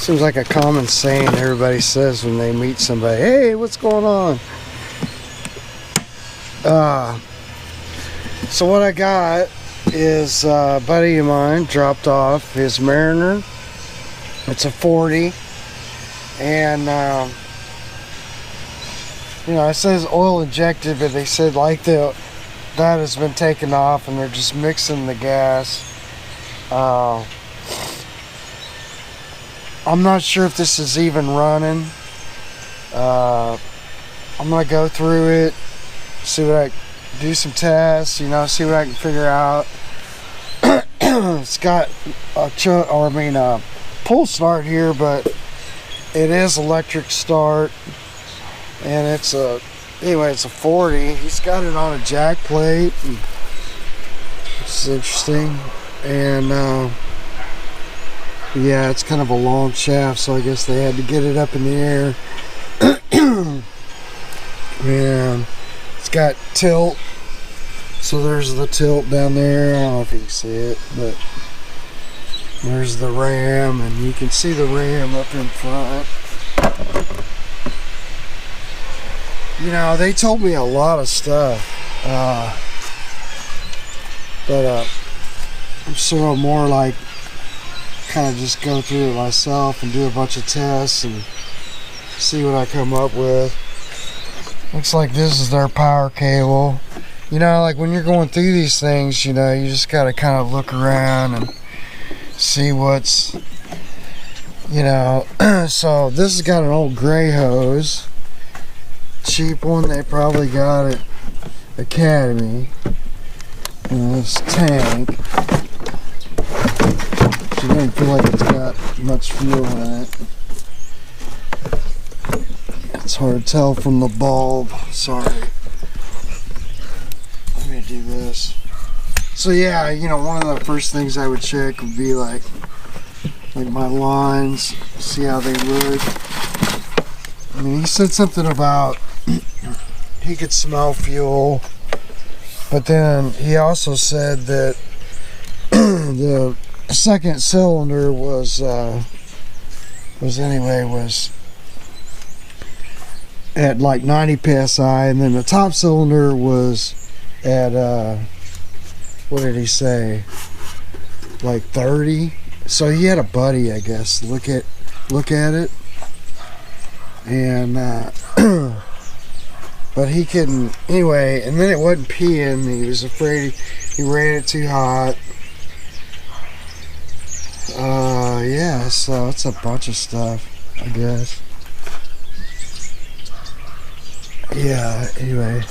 Seems like a common saying everybody says when they meet somebody. Hey, what's going on? So what I got is a buddy of mine dropped off his Mariner. It's a 40. And, you know, it says oil injected, but they said like that has been taken off and they're just mixing the gas. I'm not sure if this is even running. I'm gonna go through it, see what I do, some tests, you know, see what I can figure out. It's got a pull start here, but it is electric start, and it's a 40. He's got it on a jack plate, which is interesting. And yeah, it's kind of a long shaft, so I guess they had to get it up in the air. And it's got tilt, so there's the tilt down there. I don't know if you can see it, but there's the ram, and you can see the ram up in front. You know, they told me a lot of stuff, but I'm sort of more like kind of just go through it myself and do a bunch of tests and see what I come up with. Looks like this is their power cable. You know, like when you're going through these things, you know, you just got to kind of look around and see what's, you know. So this has got an old gray hose, cheap one they probably got at Academy. And this tank, it doesn't feel like it's got much fuel in it. It's hard to tell from the bulb. Sorry. Let me do this. So yeah, you know, one of the first things I would check would be like my lines, see how they look. I mean, he said something about he could smell fuel, but then he also said that the second cylinder was at like 90 psi, and then the top cylinder was at what did he say, like 30. So he had a buddy, I guess, look at it, and but he couldn't anyway. And then it wasn't peeing. He was afraid he ran it too hot. Yeah, so it's a bunch of stuff, I guess. Yeah, anyway.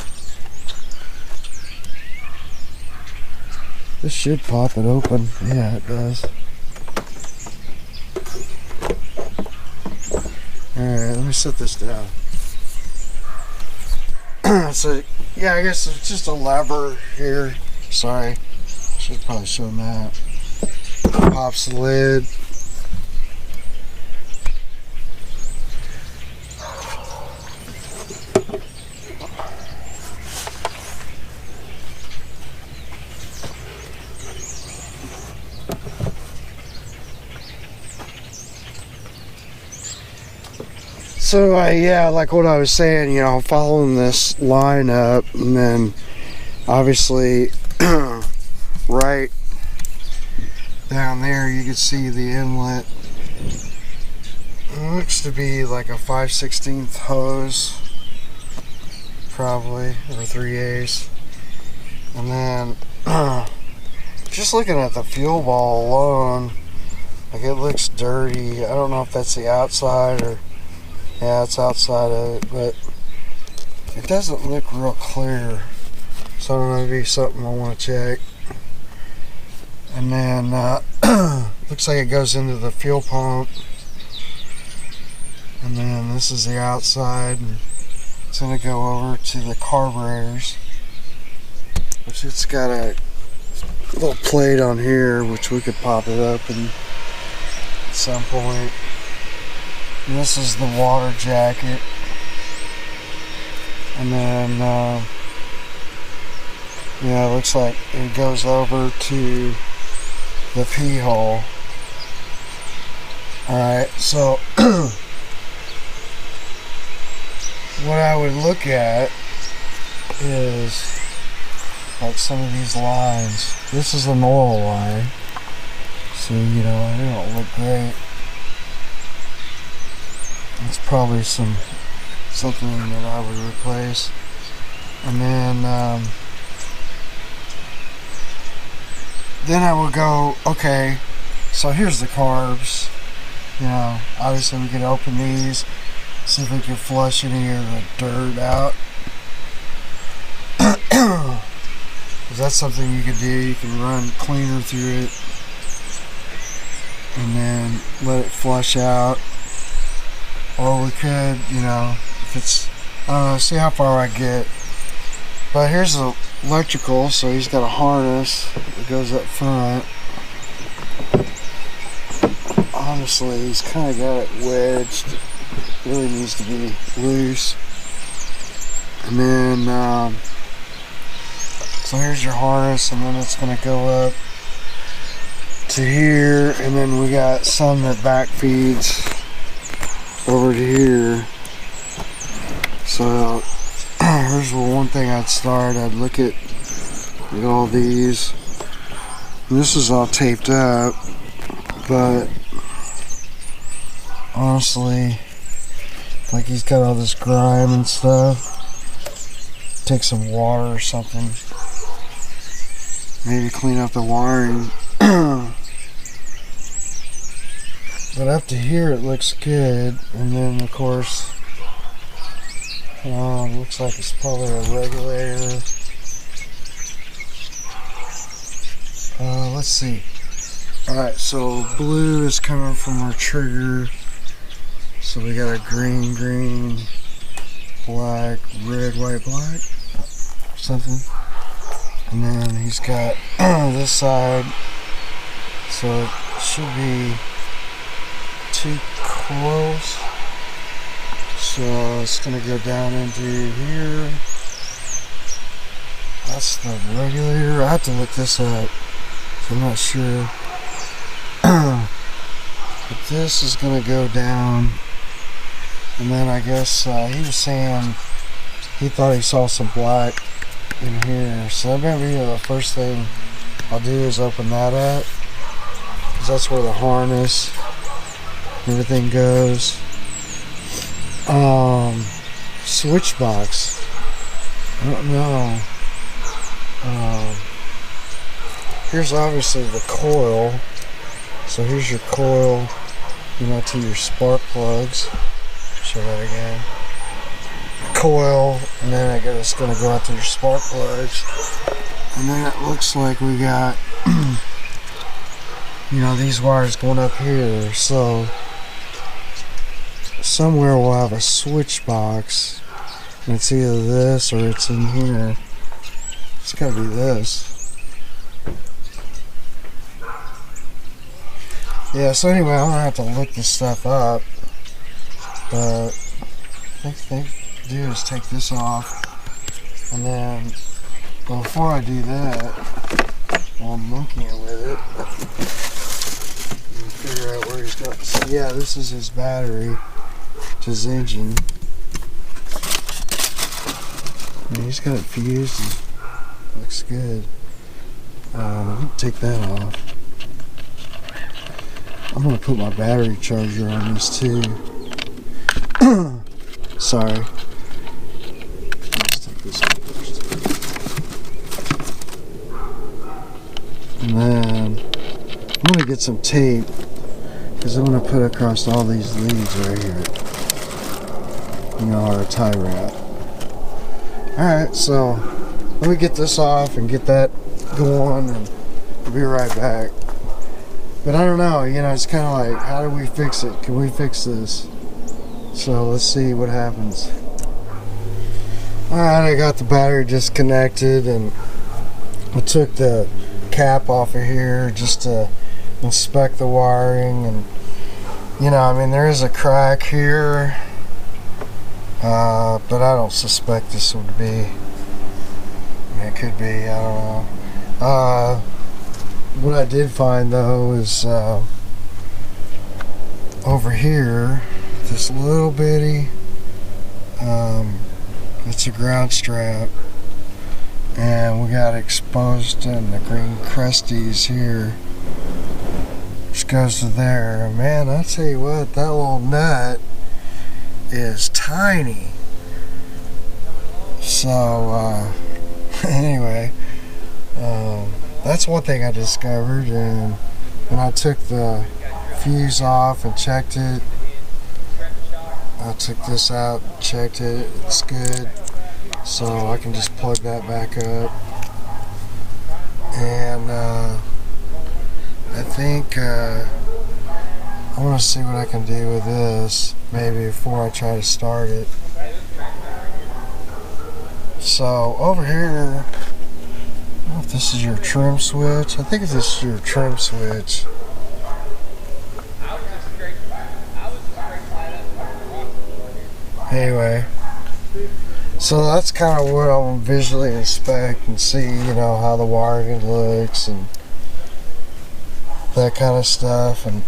This should pop it open. Yeah, it does. Alright, let me set this down. So, yeah, I guess it's just a lever here. Sorry. Should probably show that. Pops the lid. So yeah, like what I was saying, you know, following this line up, and then obviously right down there you can see the inlet. It looks to be like a 5/16 hose, probably, or 3/8. And then just looking at the fuel ball alone, like it looks dirty. I don't know if that's the outside or, yeah, it's outside of it, but it doesn't look real clear. So I don't know, maybe something I want to check. And then looks like it goes into the fuel pump. And then this is the outside, and it's going to go over to the carburetors, which it's got a little plate on here, which we could pop it up at some point. And this is the water jacket. And then yeah, it looks like it goes over to the pee hole. Alright, so what I would look at is like some of these lines. This is an oil line, so you know, they don't look great. It's probably something that I would replace. And then I would go, okay, so here's the carbs. You know, obviously we can open these, see if we can flush any of the dirt out. Because that's something you can do. You can run cleaner through it and then let it flush out. Or we could, you know, if it's, I don't know, see how far I get. But here's the electrical, so he's got a harness that goes up front. Honestly, he's kind of got it wedged. It really needs to be loose. And then, so here's your harness, and then it's going to go up to here, and then we got some that back feeds over to here. So here's one thing I'd start. I'd look at all these. And this is all taped up, but honestly, like he's got all this grime and stuff. Take some water or something. Maybe clean up the wiring. But up to here it looks good. And then of course, looks like it's probably a regulator. Let's see. Alright, so blue is coming from our trigger. So we got a green, black, red, white, black, something. And then he's got this side. So it should be 2 coils. So it's going to go down into here. That's the regulator. I have to look this up. I'm not sure. But this is going to go down. And then I guess he was saying he thought he saw some black in here. So that may be the first thing I'll do is open that up. Because that's where the harness, everything goes. Switch box. I don't know. Here's obviously the coil. So here's your coil, you know, to your spark plugs. Show that again. Coil, and then I guess it's going to go out to your spark plugs. And then it looks like we got, you know, these wires going up here. So somewhere we'll have a switch box. And it's either this or it's in here. It's got to be this. Yeah, so anyway, I'm going to have to look this stuff up. But I think do is take this off, and then before I do that, while I'm monkeying with it, figure out where he's got. So yeah, this is his battery to his engine. And he's got it fused. And looks good. Take that off. I'm gonna put my battery charger on this too. Sorry. Let's take this off first. And then I'm gonna get some tape because I'm gonna put across all these leads right here. You know, our tie wrap. Alright, so let me get this off and get that going, and I'll be right back. But I don't know, you know, it's kind of like, how do we fix it? Can we fix this? So let's see what happens. Alright, I got the battery disconnected, and I took the cap off of here just to inspect the wiring. And you know, I mean, there is a crack here, but I don't suspect this would be. I mean, it could be, I don't know. What I did find though is over here, this little bitty, it's a ground strap, and we got exposed in the green crusties here, which goes to there. Man, I tell you what, that little nut is tiny. So anyway, that's one thing I discovered. And when I took the fuse off and checked it, I took this out, checked it, it's good, so I can just plug that back up. And I think I want to see what I can do with this maybe before I try to start it. So over here, I don't know if this is your trim switch. I think this is your trim switch. Anyway, so that's kind of what I'll visually inspect and see, you know, how the wiring looks and that kind of stuff. And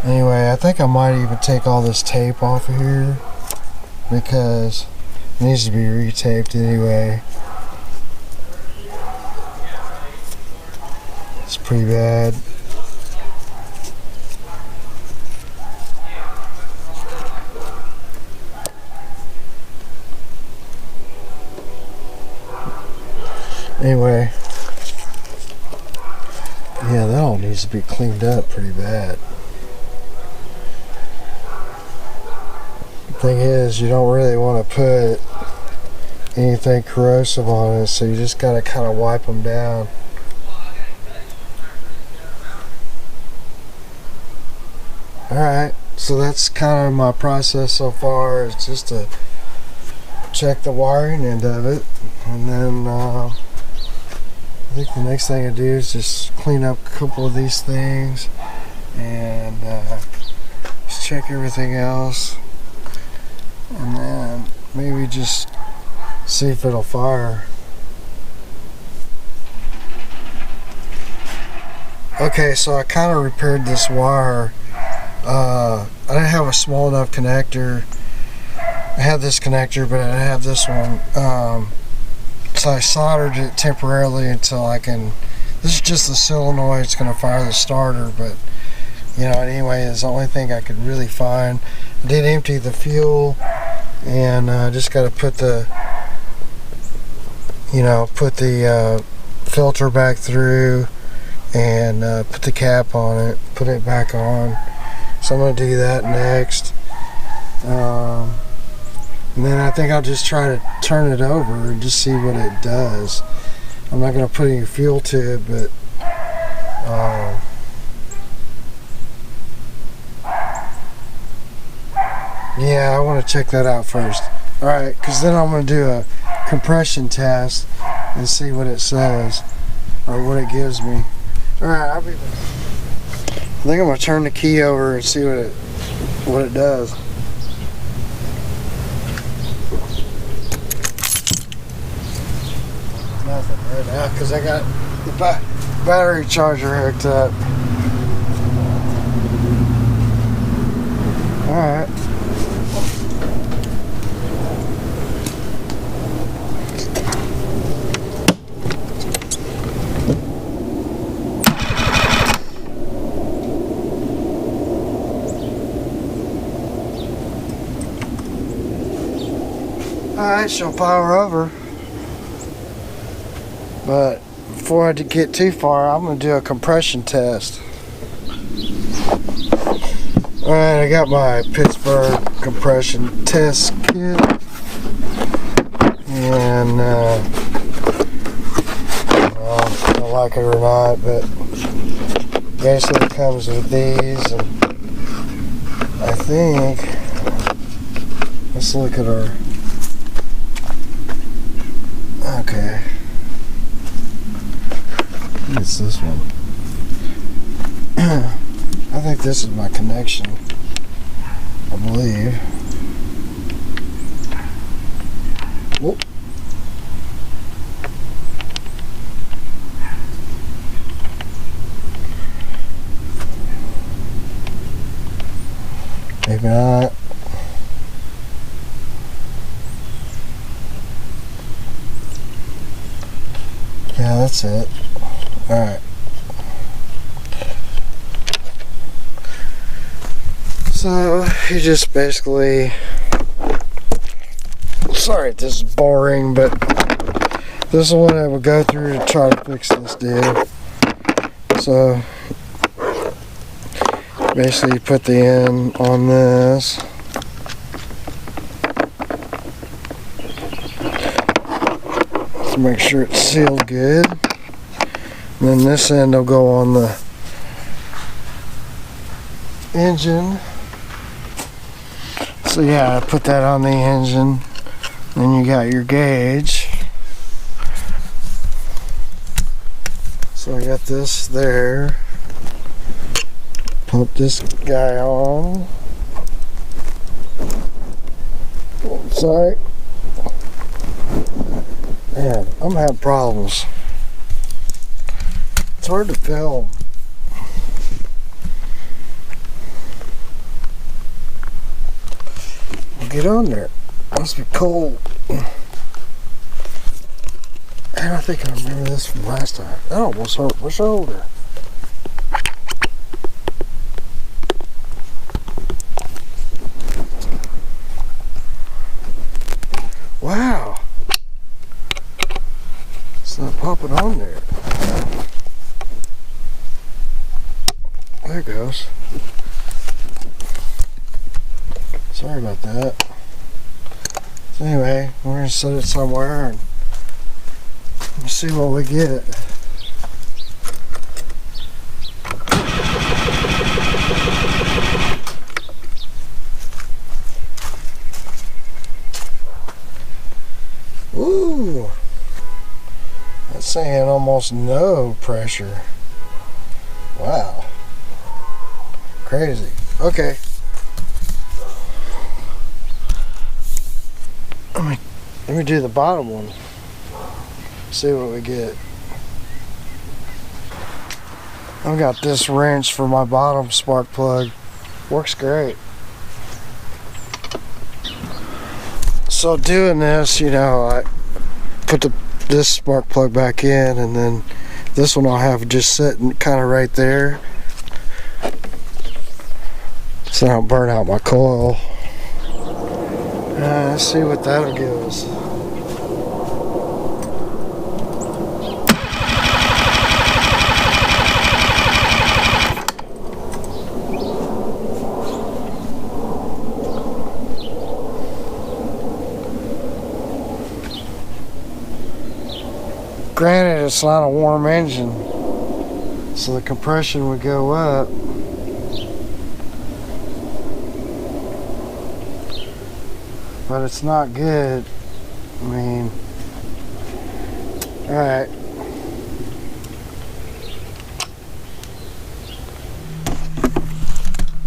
anyway, I think I might even take all this tape off of here, because it needs to be retaped anyway. It's pretty bad. Anyway, yeah, that all needs to be cleaned up pretty bad. The thing is, you don't really want to put anything corrosive on it, so you just gotta kind of wipe them down. Alright, so that's kind of my process so far. It's just to check the wiring end of it, and then I think the next thing I do is just clean up a couple of these things and just check everything else, and then maybe just see if it'll fire. Okay, so I kind of repaired this wire. I didn't have a small enough connector. I had this connector, but I didn't have this one. So I soldered it temporarily until I can. This is just the solenoid. It's going to fire the starter, but you know, anyway, it's the only thing I could really find. I did empty the fuel, and just got to put the, you know, put the filter back through and put the cap on it, put it back on. So I'm going to do that next. And then I think I'll just try to turn it over and just see what it does. I'm not going to put any fuel to it, but yeah, I want to check that out first. Alright, because then I'm going to do a compression test and see what it says, or what it gives me. Alright, I'll be back. I think I'm going to turn the key over and see what it does. Nothing right now because I got the battery charger hooked up. Alright. Alright, she'll power over. But before I get too far, I'm going to do a compression test. Alright, I got my Pittsburgh compression test kit. And, I don't like it or not, but basically it comes with these. And I think, let's look at our, okay. It's this one. I think this is my connection, I believe. Whoop. that's it. Alright. So you just basically, sorry if this is boring, but this is what I would go through to try to fix this dude. So basically you put the end on this. To make sure it's sealed good. And then this end will go on the engine. So yeah, I put that on the engine. Then you got your gauge. So I got this there. Pump this guy on. Oh, sorry. Man, I'm having problems. It's hard to film. Get on there. It must be cold. And I think I remember this from last time. That almost hurt my shoulder. Wow. It's not popping on there. There it goes. Sorry about that. So anyway, we're going to set it somewhere and see what we get. Ooh, that's saying almost no pressure. Wow, crazy. Okay. Let me do the bottom one. See what we get. I've got this wrench for my bottom spark plug. Works great. So doing this, you know, I put this spark plug back in, and then this one I'll have just sitting kind of right there, so I don't burn out my coil. Let's see what that'll give us. Granted, it's not a warm engine, so the compression would go up. But it's not good. I mean, alright.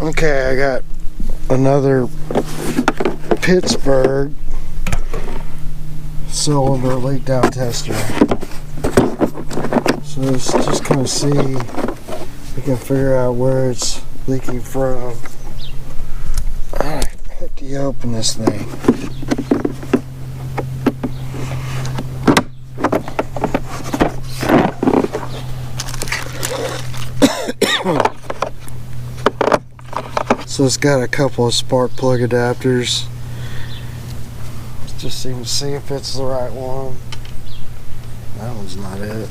Okay, I got another Pittsburgh cylinder leak down tester. So let's just kind of see if we can figure out where it's leaking from. Alright, how do you open this thing? So it's got a couple of spark plug adapters. Let's just see if it's the right one. That one's not it.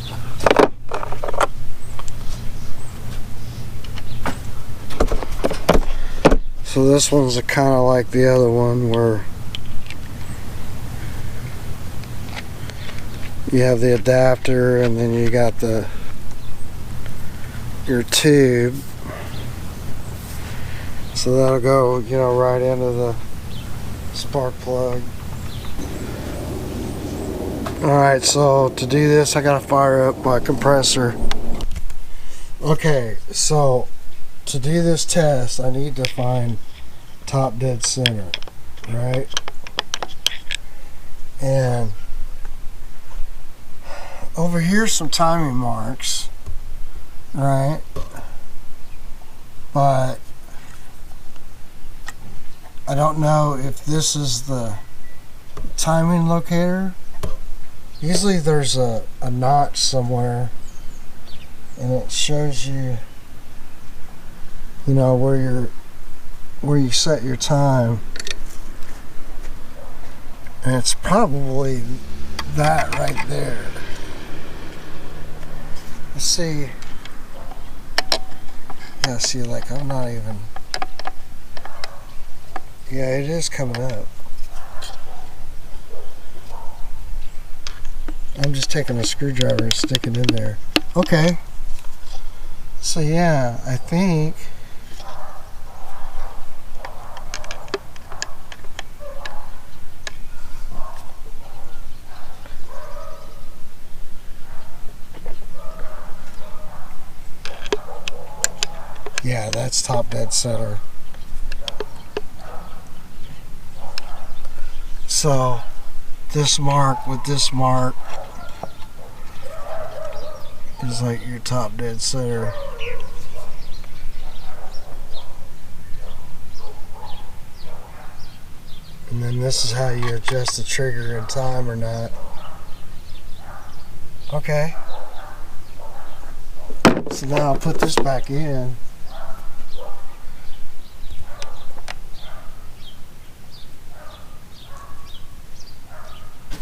So this one's kind of like the other one, where you have the adapter and then you got your tube. So that'll go, you know, right into the spark plug. Alright, so to do this I gotta fire up my compressor. Okay, so to do this test I need to find top dead center, right? And over here's some timing marks, right? But I don't know if this is the timing locator, Usually there's a notch somewhere, and it shows you, you know, where you set your time. And it's probably that right there. Let's see. Yeah, see, like I'm not even. Yeah, it is coming up. I'm just taking a screwdriver and sticking in there. Okay. So yeah, I think yeah, that's top dead center. So this mark with this mark is like your top dead center. And then this is how you adjust the trigger in time or not. Okay. So now I'll put this back in.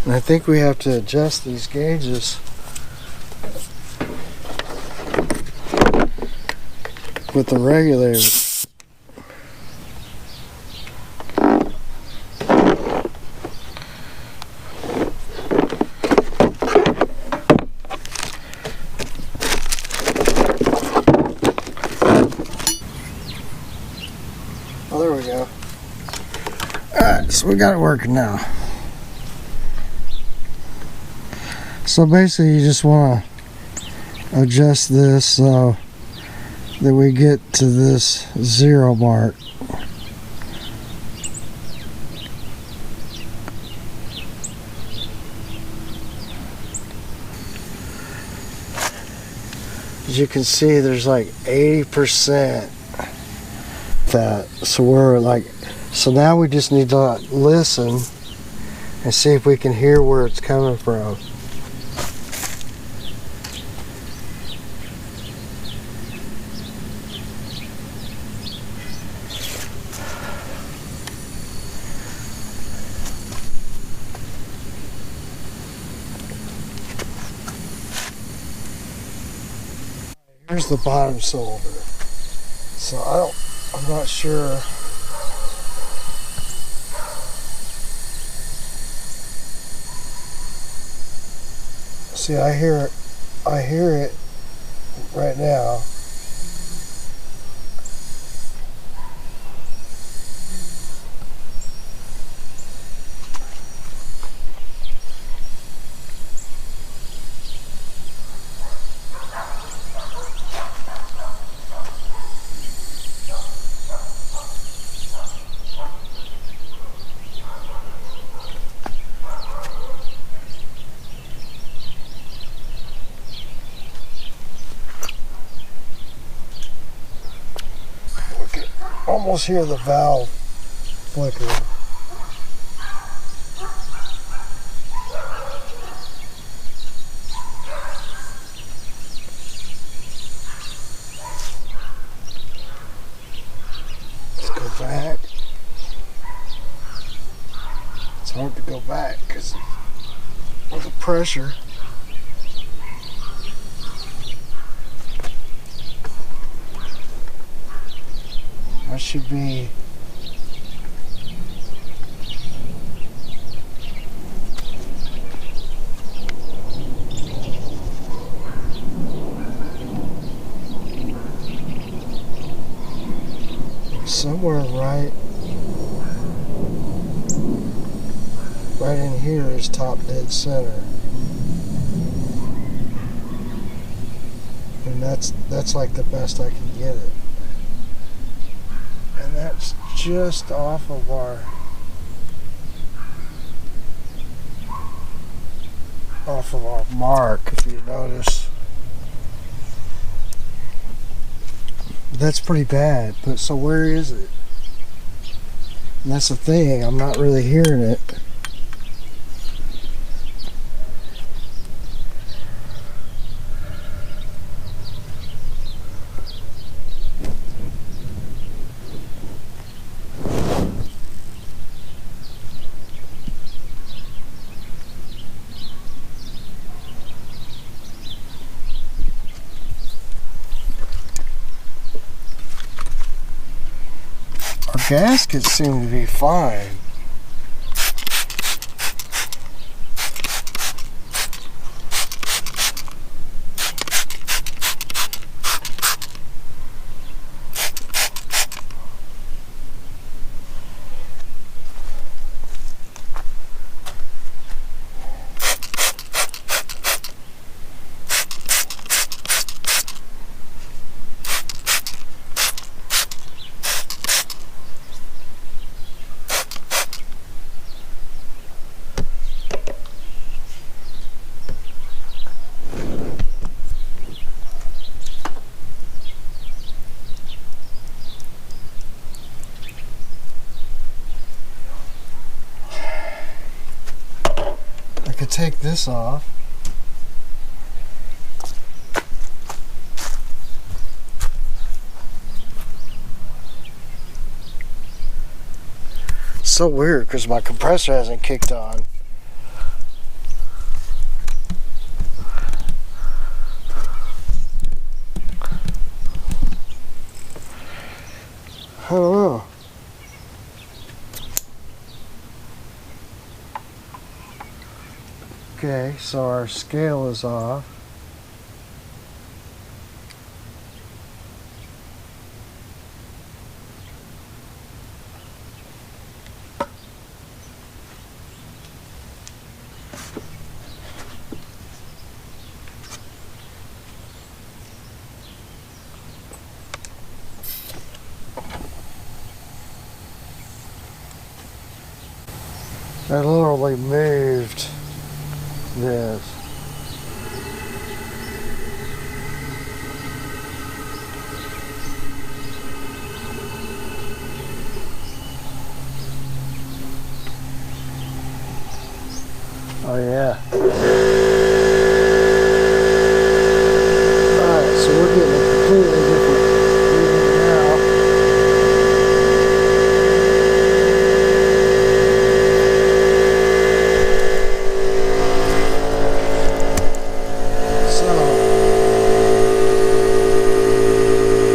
And I think we have to adjust these gauges with the regulator. Oh, there we go. Alright, so we got it working now. So basically you just want to adjust this so that we get to this 0 mark. As you can see, there's like 80% that, so we're like, so now we just need to listen and see if we can hear where it's coming from. Here's the bottom cylinder. So I'm not sure. See, I hear it right now. Almost hear the valve flickering. Let's go back. It's hard to go back because of the pressure. That should be somewhere right in here is top dead center. And that's like the best I can get it. And that's just off of our mark, if you notice. That's pretty bad, but so where is it? And that's the thing, I'm not really hearing it. gaskets seem to be fine. Take this off. It's so weird because my compressor hasn't kicked on. I don't know. Okay, so our scale is off. I literally moved this. Oh yeah. Alright, so we're getting a completely different reading now. So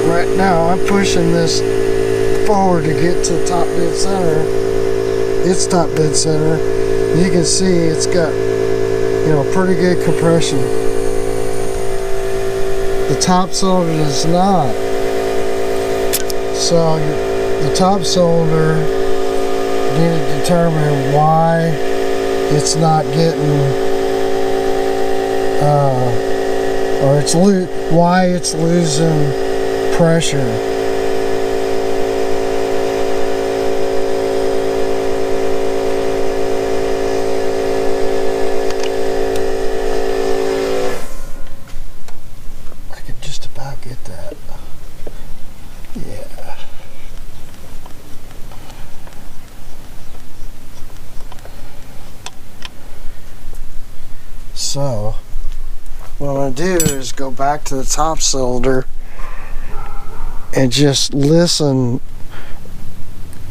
right now I'm pushing this forward to get to top dead center. It's top dead center. You can see it's got, you know, pretty good compression. The top cylinder does not. So the top cylinder, you need to determine why it's not getting, why it's losing pressure. Get that. Yeah. So what I'm going to do is go back to the top cylinder and just listen,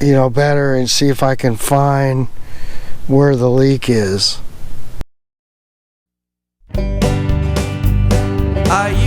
you know, better and see if I can find where the leak is. Are you